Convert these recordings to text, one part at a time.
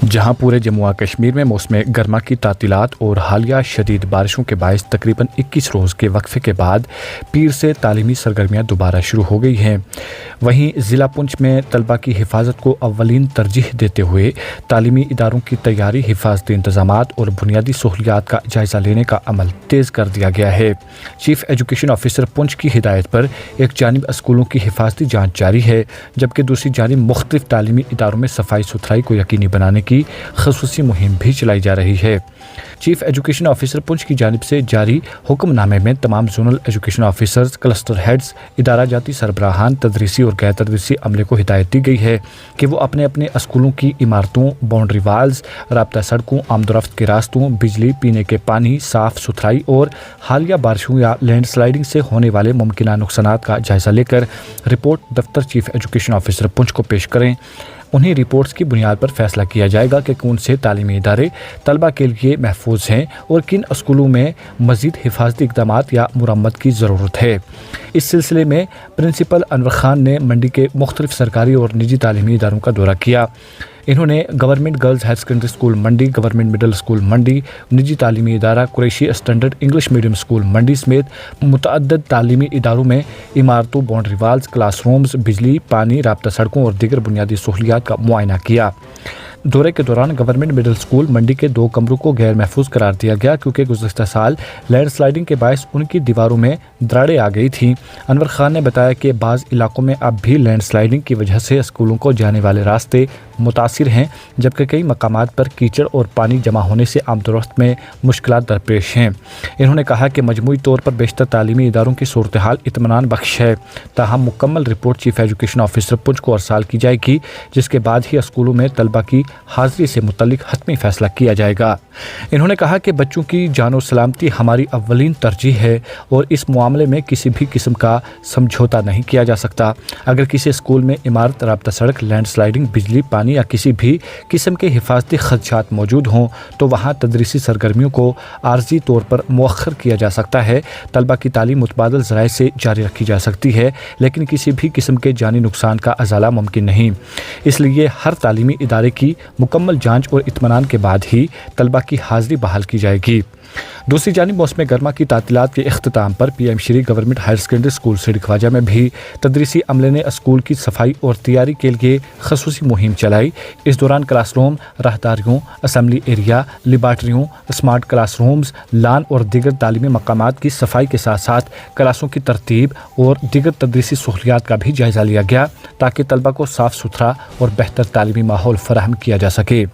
जहां पूरे जम्मू कश्मीर में मौसम गर्मा की तातीलात और हालिया शदीद बारिशों के बायस तकरीबन 21 रोज़ के वक्फे के बाद पीर से तालीमी सरगर्मियां दोबारा शुरू हो गई हैं। वहीं ज़िला पुंछ में तलबा की हिफाजत को अव्वलीन तरजीह देते हुए तालीमी इदारों की तैयारी, हिफाजती इंतजामात और बुनियादी सहूलियात का जायज़ा लेने का अमल तेज़ कर दिया गया है। चीफ एजुकेशन ऑफिसर पुंछ की हिदायत पर एक जानिब स्कूलों की हिफाजती जाँच जारी है, जबकि दूसरी जानिब मुख्तलिफ तालीमी इदारों में सफाई सुथराई को यकीनी बनाने की ख़ुसूसी मुहिम भी चलाई जा रही है। चीफ एजुकेशन ऑफिसर पुंछ की जानिब से जारी हुक्मनामे में तमाम zonal education officers, cluster heads, इदारा जाती सरबराहान, तदरीसी और गैर तदरीसी अमले को हिदायत दी गई है कि वो अपने अपने स्कूलों की इमारतों, बाउंड्री वाल्स, राब्ता सड़कों, आमदोरफ्त के रास्तों, बिजली, पीने के पानी, साफ़ सुथराई और हालिया बारिशों या लैंडस्लाइडिंग से होने वाले मुमकिन नुकसानात का जायज़ा लेकर रिपोर्ट दफ्तर चीफ एजुकेशन ऑफिसर पुंछ को पेश करें। उन्हीं रिपोर्ट्स की बुनियाद पर फैसला किया जाएगा कि कौन से तालीमी इदारे तलबा के लिए महफूज हैं और किन स्कूलों में मज़ीद हिफाजती इक़दामात या मुरम्मत की ज़रूरत है। इस सिलसिले में प्रिंसिपल अनवर खान ने मंडी के मुख्तलिफ सरकारी और निजी तालीमी इदारों का दौरा किया। इन्होंने government girls higher secondary school Mandi, government middle school Mandi, निजी तालीमी इदारा Qureshi standard English medium school Mandi समेत मुतअद्दिद तालीमी इदारों में इमारतों, बाउंड्री वाल्स, क्लासरूम्स, बिजली, पानी, राब्ता सड़कों और दीगर बुनियादी सहूलियात का मुआयना किया। दौरे के दौरान गवर्नमेंट मिडल स्कूल मंडी के 2 कमरों को गैर महफूज करार दिया गया क्योंकि गुज़श्ता साल लैंडस्लाइडिंग के बायस उनकी दीवारों में दरारें आ गई थीं। अनवर खान ने बताया कि बाज़ इलाकों में अब भी लैंडस्लाइडिंग की वजह से स्कूलों को जाने वाले रास्ते मुतासिर हैं, जबकि कई मकामात पर कीचड़ और पानी जमा होने से आमदोरफ्त में मुश्किलात दरपेश हैं। इन्होंने कहा कि मजमूई तौर पर बेशतर तालीमी इदारों की सूरत हाल इत्मीनान बख्श है, ताहम मुकम्मल report chief education officer Poonch को अरसाल की जाएगी, जिसके बाद ही स्कूलों में तलबा की हाज़िरी से मुतल्लिक हतमी फैसला किया जाएगा। इन्होंने कहा कि बच्चों की जान और सलामती हमारी अव्वलीन तरजीह है और इस मामले में किसी भी किस्म का समझौता नहीं किया जा सकता। अगर किसी स्कूल में इमारत, राब्ता सड़क, लैंडस्लाइडिंग, बिजली, पानी या किसी भी किस्म के हिफाजती खदशात मौजूद हों तो वहाँ तदरीसी सरगर्मियों को आर्जी तौर पर मौखर किया जा सकता है। तलबा की तालीम मुतबादल ज़राए से जारी रखी जा सकती है, लेकिन किसी भी किस्म के जानी नुकसान का अजाला मुमकिन नहीं। इसलिए हर तालीमी इदारे की मुकम्मल जाँच और इत्मीनान के बाद ही तलबा की हाज़िरी बहाल की जाएगी। दूसरी जानिब मौसम गर्मा की तातीलात के अख्ताम पर PM Shri government higher secondary school city Khwaja में भी तदरीसी अमले ने स्कूल की सफाई और तैयारी के लिए खसूसी मुहिम चलाई। इस दौरान क्लासरूम, राहदारियों, असम्बली एरिया, लेबार्ट्रियों, स्मार्ट क्लासरूम्स, लान और दीगर तालीमी मकामात की सफाई के साथ साथ क्लासों की तरतीब और दीगर तदरीसी सहूलियात का भी जायज़ा लिया गया ताकि तलबा को साफ़ सुथरा और बेहतर तालीमी माहौल फराहम किया जा सके।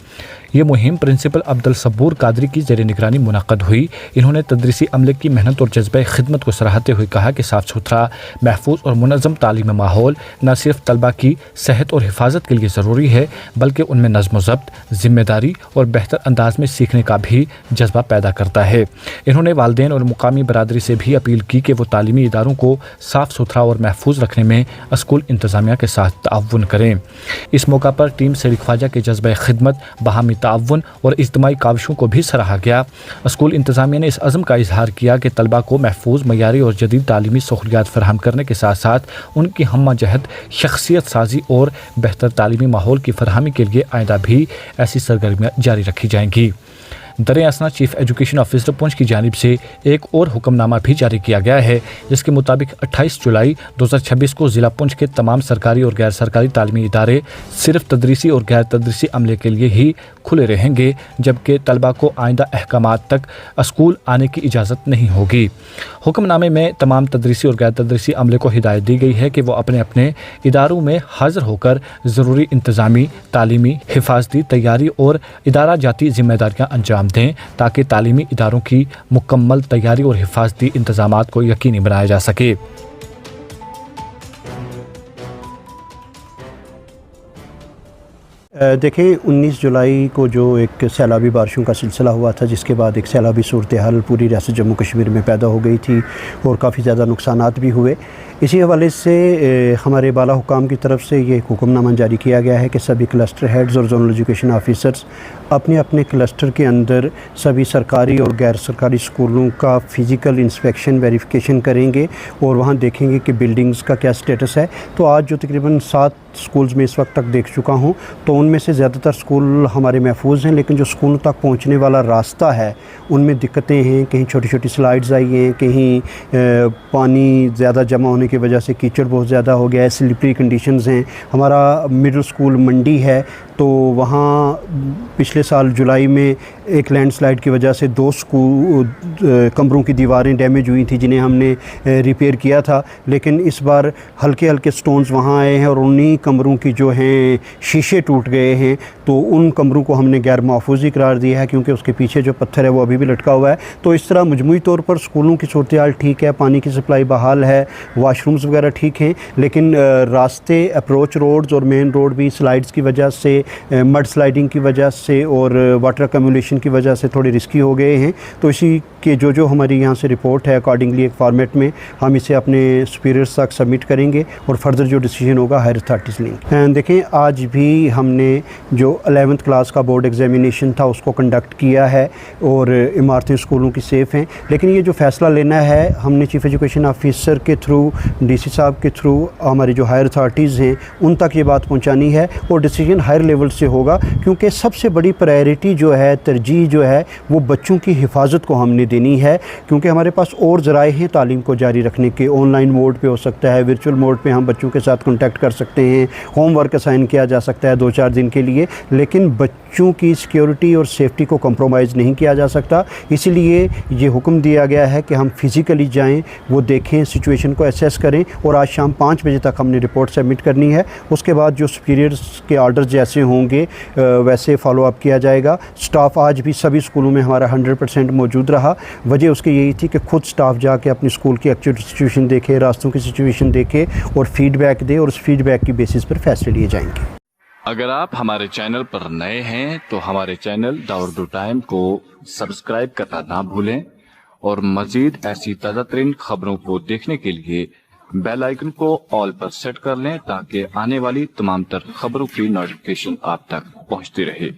ये मुहिम प्रिंसिपल अब्दुल सबूर कादरी की ज़ेर निगरानी मुनक़्क़द हुई। इन्होंने तदरीसी अमले की मेहनत और जज्बे खिदमत को सराहते हुए कहा कि साफ़ सुथरा, महफूज और मुनज़्ज़म तालीमी माहौल न सिर्फ तलबा की सेहत और हिफाजत के लिए ज़रूरी है, बल्कि उनमें नज़्म व ज़ब्त, ज़िम्मेदारी और बेहतर अंदाज में सीखने का भी जज्बा पैदा करता है। इन्होंने वालिदैन और मुकामी बरादरी से भी अपील की कि वो तालीमी इदारों को साफ़ सुथरा और महफूज रखने में स्कूल इंतज़ामिया के साथ ताअवुन करें। इस मौका पर टीम सिटी ख्वाजा के जज्बे खिदमत, बाहमी ताअवुन और इज्तिमाई काविशों को भी सराहा गया। स्कूल इंतज़ामिया ने इस अज़म का इजहार किया कि तलबा को महफूज, मयारी और जदीद तालीमी सहूलियात फराहम करने के साथ साथ उनकी हम्मा जहद शख्सियत साजी और बेहतर तालीमी माहौल की फरहमी के लिए आइंदा भी ऐसी सरगर्मियाँ जारी रखी जाएंगी। दरे असना चीफ एजुकेशन ऑफिसर पुंछ की जानिब से एक और हुक्मनामा भी जारी किया गया है, जिसके मुताबिक 28 जुलाई 2026 को ज़िला पुंछ के तमाम सरकारी और गैर सरकारी तालीमी इदारे सिर्फ तदरीसी और गैर तदरीसी अमले के लिए ही खुले रहेंगे, जबकि तलबा को आइंदा अहकामात तक स्कूल आने की इजाज़त नहीं होगी। हुक्मनामे में तमाम तदरीसी और गैर तदरीसी अमले को हिदायत दी गई है कि वो अपने अपने इदारों में हाज़िर होकर ज़रूरी इंतज़ामी, तालीमी, हिफाजती तैयारी और इदारा जाती ज़िम्मेदारियाँ अंजाम दें ताकि तालीमी इदारों की मुकम्मल तैयारी और हिफाजती इंतज़ामात को यकीनी बनाया जा सके। देखिए 19 जुलाई को जो एक सैलाबी बारिशों का सिलसिला हुआ था, जिसके बाद एक सैलाबी सूरत हाल पूरी रियासत जम्मू कश्मीर में पैदा हो गई थी और काफ़ी ज़्यादा नुकसानात भी हुए। इसी हवाले से हमारे बाला हुकाम की तरफ से ये हुक्मनामा जारी किया गया है कि सभी क्लस्टर हेड्स और जोनल एजुकेशन ऑफिसर्स अपने अपने क्लस्टर के अंदर सभी सरकारी और गैर सरकारी स्कूलों का फ़िज़िकल इंस्पेक्शन वेरिफिकेशन करेंगे और वहाँ देखेंगे कि बिल्डिंग्स का क्या स्टेटस है। तो आज जो तकरीबन 7 स्कूल्स में इस वक्त तक देख चुका हूँ, तो उनमें से ज़्यादातर स्कूल हमारे महफूज हैं, लेकिन जो स्कूल तक पहुँचने वाला रास्ता है उनमें दिक्कतें हैं। कहीं छोटी छोटी स्लाइड्स आई हैं, कहीं पानी ज़्यादा जमा होने की वजह से कीचड़ बहुत ज़्यादा हो गया है, स्लिपरी कंडीशंस हैं। हमारा मिडिल स्कूल मंडी है, तो वहाँ पिछले साल जुलाई में एक लैंडस्लाइड की वजह से 2 कमरों की दीवारें डैमेज हुई थी, जिन्हें हमने रिपेयर किया था। लेकिन इस बार हल्के हल्के स्टोन्स वहाँ आए हैं और उन्हीं कमरों की जो हैं शीशे टूट गए हैं, तो उन कमरों को हमने गैर महफूज़ करार दिया है, क्योंकि उसके पीछे जो पत्थर है वो अभी भी लटका हुआ है। तो इस तरह मजमूई तौर पर स्कूलों की सूरत हाल ठीक है, पानी की सप्लाई बहाल है, वाशरूम्स वगैरह ठीक हैं, लेकिन रास्ते अप्रोच रोड्स और मेन रोड भी स्लाइड्स की वजह से, मड स्लाइडिंग की वजह से और वाटर कम्युलेशन की वजह से थोड़े रिस्की हो गए हैं। तो इसी के जो हमारी यहाँ से रिपोर्ट है, अकॉर्डिंगली एक फॉर्मेट में हम इसे अपने सुपीरियर्स तक सबमिट करेंगे और फर्दर जो डिसीजन होगा हायर अथॉरिटीज़ लेंगे। देखें, आज भी हमने जो 11th क्लास का बोर्ड एग्जामिनेशन था उसको कंडक्ट किया है और इमारतें स्कूलों की सेफ़ हैं, लेकिन ये जो फ़ैसला लेना है हमने चीफ़ एजुकेशन ऑफिसर के थ्रू, डीसी साहब के थ्रू हमारी जो हायर अथॉरिटीज़ हैं उन तक ये बात पहुँचानी है और डिसीजन हायर लेवल से होगा, क्योंकि सबसे बड़ी प्रायोरिटी जो है, तरजीह जो है, वो बच्चों की हिफाजत को हमने देनी है। क्योंकि हमारे पास और ज़राए हैं तालीम को जारी रखने के, ऑनलाइन मोड पे हो सकता है, वर्चुअल मोड पे हम बच्चों के साथ कॉन्टैक्ट कर सकते हैं, होमवर्क असाइन किया जा सकता है 2-4 दिन के लिए, लेकिन बच्चों की सिक्योरिटी और सेफ्टी को कंप्रोमाइज़ नहीं किया जा सकता। इसीलिए ये हुक्म दिया गया है कि हम फिज़िकली जाएँ, वो देखें, सिचुएशन को एसेस करें और आज शाम 5 बजे तक हमने रिपोर्ट सबमिट करनी है। उसके बाद जो सुपीरियर्स के आर्डर जैसे होंगे वैसे फॉलो अप किया जाएगा। स्टाफ आज भी सभी स्कूलों में हमारा 100% मौजूद रहा। वजह उसकी यही थी कि खुद स्टाफ जाके अपनी स्कूल की एक्चुअल सिचुएशन देखे, रास्तों की सिचुएशन देखे और फीडबैक दे, और उस फीडबैक की बेसिस पर फैसले लिए जाएंगे। अगर आप हमारे चैनल पर नए हैं तो हमारे चैनल द उर्दू टाइम को सब्सक्राइब करना ना भूलें और मजीद ऐसी ताज़ा तरीन खबरों को देखने के लिए बेल आइकन को ऑल पर सेट कर लें, ताकि आने वाली तमाम तर खबरों की नोटिफिकेशन आप तक पहुंचती रहे।